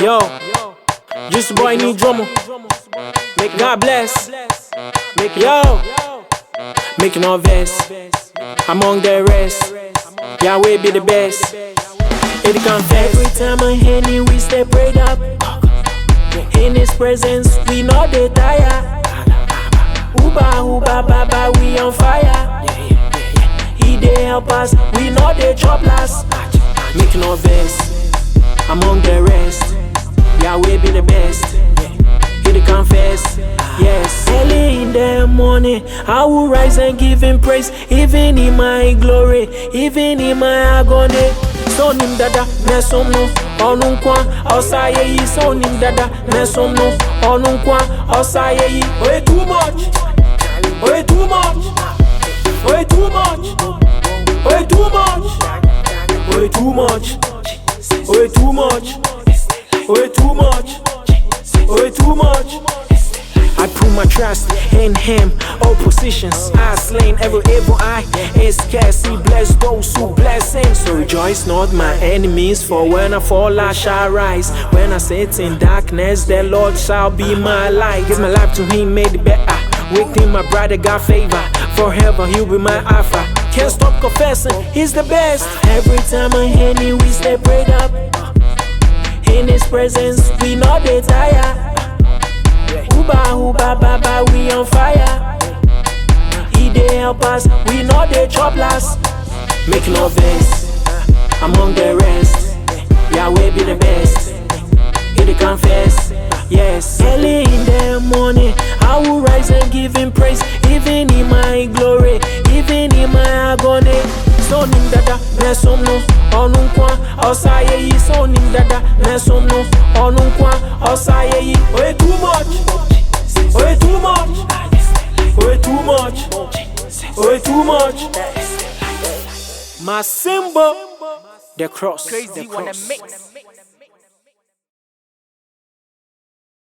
Yo, just boy need drummer. Make God bless. Yo, make no verse. Among the rest, Yahweh be the best. It confess. Every time I hear him, we stay prayed up. In His presence, we know they tire. Uba, baba, we on fire. He dey help us, we know they chop last. Make no verse. Among the rest, Yahweh be the best. He dey confess, yes. Early in the morning, I will rise and give Him praise. Even in my glory, even in my agony. So nim dada, mesom no, onunkwa, osaye yi. So nim dada, mesom no, onunkwa, osaye yi. Way too much, way too much, way too much, way too much, way too much. Way too much, way too much, way too much. I put my trust in Him. All positions are slain. Every evil eye is cast. He bless those who bless Him. So rejoice not my enemies, for when I fall I shall rise. When I sit in darkness, the Lord shall be my light. Give my life to Him, made it better. With Him my brother got favor. Forever He'll be my alpha. Can't stop confessing, He's the best. Every time I hear Him, we stay prayed up. In His presence, we know they tire. Uba, baba, we on fire. He dey help us, we know they chop last. Make no verse. Among the rest, Yahweh be the best. He dey confess, yes. Early in the morning, I will rise and give Him praise. Even in my glory, even in my agony. So nim dada, mesom no, onunkwa, osaye yi. So nim dada, mesom no, onunkwa, osaye yi. Way too much, way too much, way too much, way too much. My symbol, the cross. Crazy wanna mix.